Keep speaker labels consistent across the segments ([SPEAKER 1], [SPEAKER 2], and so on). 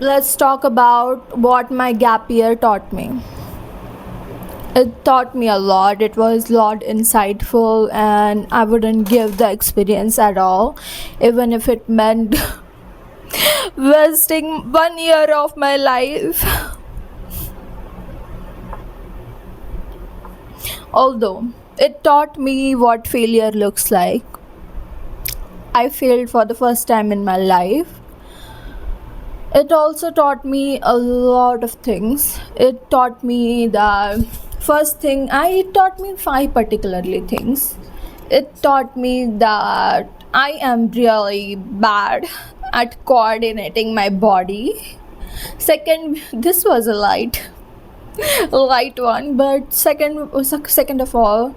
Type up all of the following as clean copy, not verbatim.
[SPEAKER 1] let's talk about what my gap year taught me. It taught me a lot. It was a lot insightful, and I wouldn't give the experience at all, even if it meant wasting 1 year of my life. Although it taught me what failure looks like. I failed for the first time in my life. It also taught me a lot of things. It taught me the first thing, it taught me five particularly things. It taught me that I am really bad at coordinating my body. Second, this was a light one, but second of all,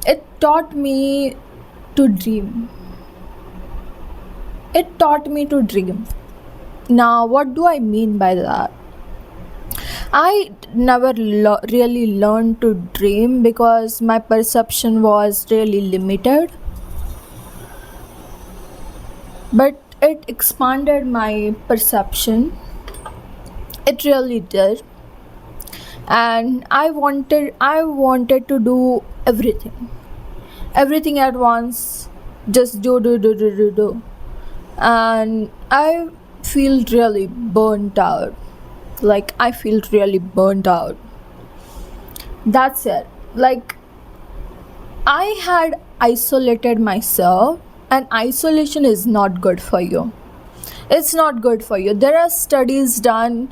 [SPEAKER 1] it taught me to dream. It taught me to dream. Now, what do I mean by that? I never really learned to dream because my perception was really limited, but it expanded my perception. It really did. And I wanted to do everything at once. Just do. And I feel really burnt out. Like, I feel really burnt out. That's it. Like, I had isolated myself, and isolation is not good for you. It's not good for you. There are studies done,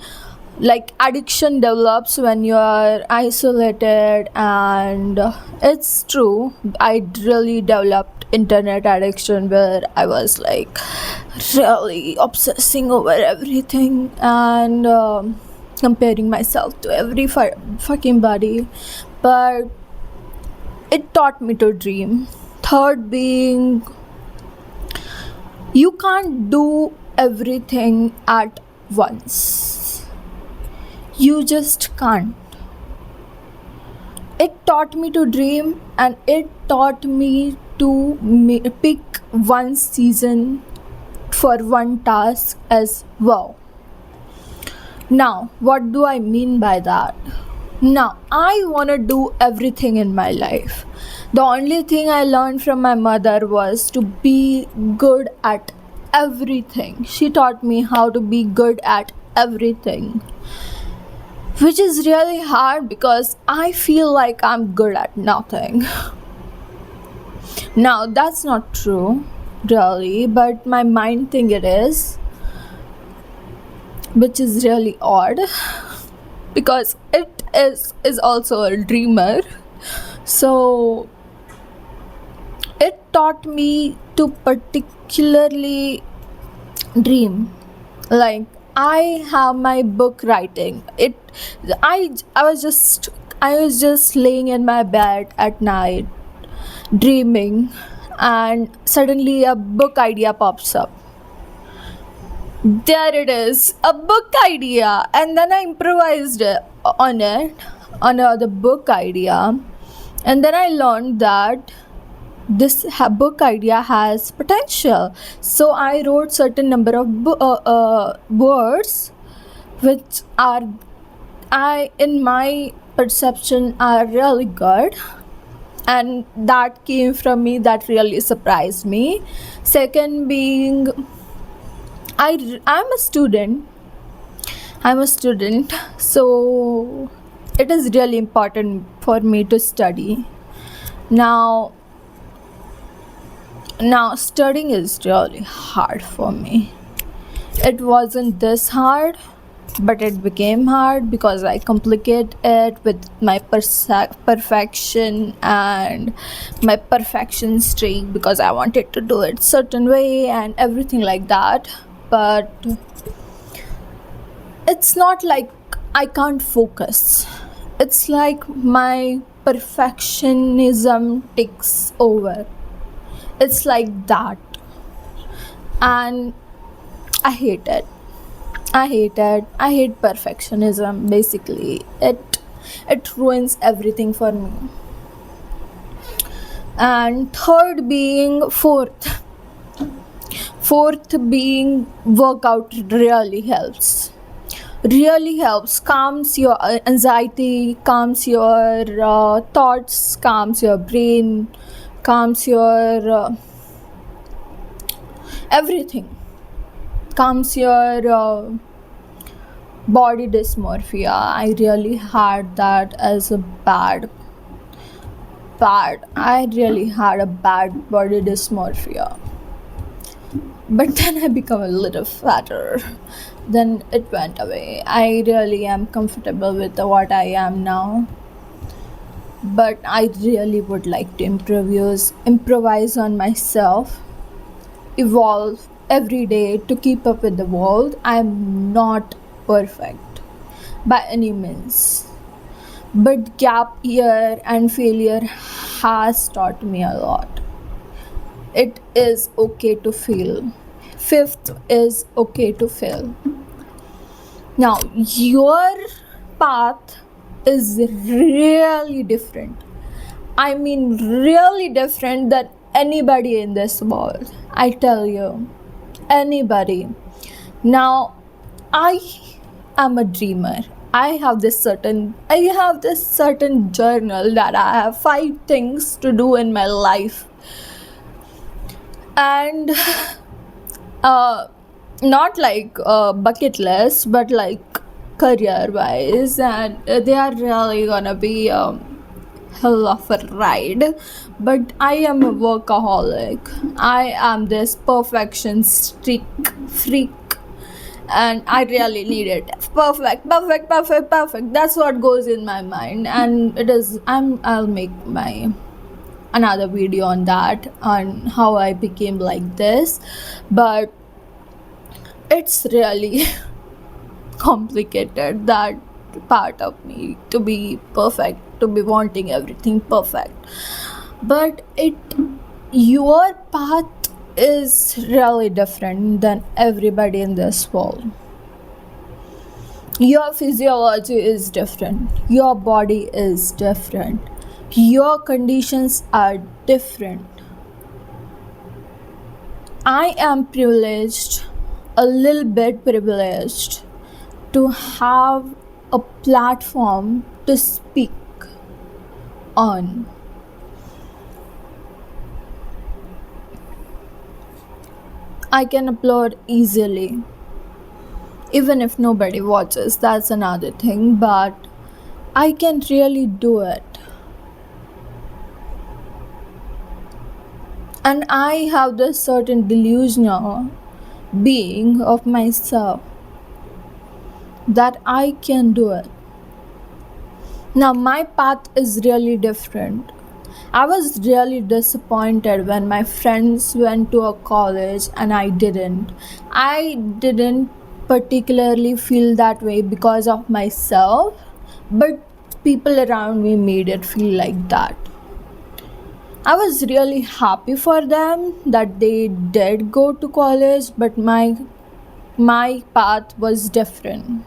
[SPEAKER 1] like addiction develops when you are isolated, and it's true. I really developed internet addiction where I was like really obsessing over everything, and comparing myself to every fucking body. But it taught me to dream. Third being, you can't do everything at once. You just can't. It taught me to dream, and it taught me to pick one season for one task as well. Now, what do I mean by that? Now, I want to do everything in my life. The only thing I learned from my mother was to be good at everything. She taught me how to be good at everything, which is really hard because I feel like I'm good at nothing. Now, that's not true, really, but my mind think it is, which is really odd because it is also a dreamer. So it taught me to particularly dream. Like, I have my book writing. I was just laying in my bed at night dreaming, and suddenly a book idea pops up. There it is, a book idea, and then I improvised on it, on the book idea, and then I learned that this book idea has potential. So I wrote certain number of words, which are, I in my perception, are really good, and that came from me. That really surprised me. Second being, I'm a student, so it is really important for me to study. Now, studying is really hard for me. It wasn't this hard, but it became hard because I complicate it with my perfection and my perfection streak, because I wanted to do it certain way and everything like that. But it's not like I can't focus. It's like my perfectionism takes over. It's like that, and I hate it. I hate it. I hate perfectionism. Basically, it ruins everything for me. And fourth being, workout really helps. really helps, calms your anxiety, calms your thoughts, calms your brain, calms your everything, calms your body dysmorphia. I really had that as a bad. I really had a bad body dysmorphia. But then I become a little fatter. Then it went away. I really am comfortable with what I am now. But I really would like to improvise on myself, evolve every day to keep up with the world. I'm not perfect by any means. But gap year and failure has taught me a lot. It is okay to fail. Fifth is okay to fail. Now, your path is really different. I mean, really different than anybody in this world. I tell you, anybody. Now, I am a dreamer. I have this certain journal that I have 5 things to do in my life. And uh not like bucket list, but like career wise, and they are really gonna be hell of a ride. But I am a workaholic. I am this perfection freak, and I really need it perfect, perfect, perfect, perfect. That's what goes in my mind, and I'll make my another video on that, on how I became like this. But it's really complicated, that part of me, to be perfect, to be wanting everything perfect. But your path is really different than everybody in this world. Your physiology is different, your body is different, your conditions are different. I am privileged, a little bit privileged, to have a platform to speak on. I can upload easily, even if nobody watches, that's another thing, but I can really do it. And I have this certain delusional being of myself that I can do it. Now, my path is really different. I was really disappointed when my friends went to a college and I didn't. I didn't particularly feel that way because of myself, but people around me made it feel like that. I was really happy for them that they did go to college, but my path was different.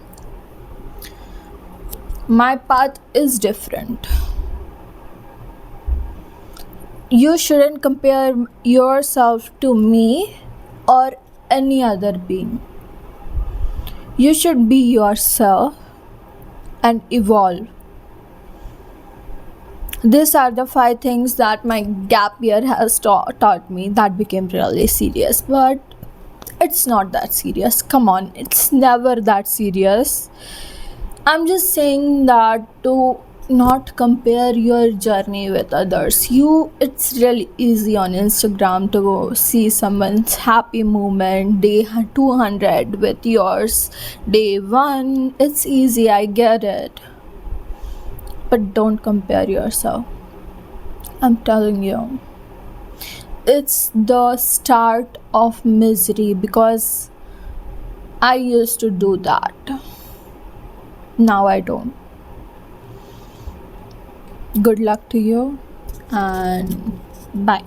[SPEAKER 1] My path is different. You shouldn't compare yourself to me or any other being. You should be yourself and evolve. These are the 5 things that my gap year has taught me, that became really serious. But it's not that serious. Come on, it's never that serious. I'm just saying that to not compare your journey with others. It's really easy on Instagram to see someone's happy moment, day 200 with yours, day 1. It's easy, I get it. But don't compare yourself. I'm telling you. It's the start of misery, because I used to do that. Now I don't. Good luck to you, and bye.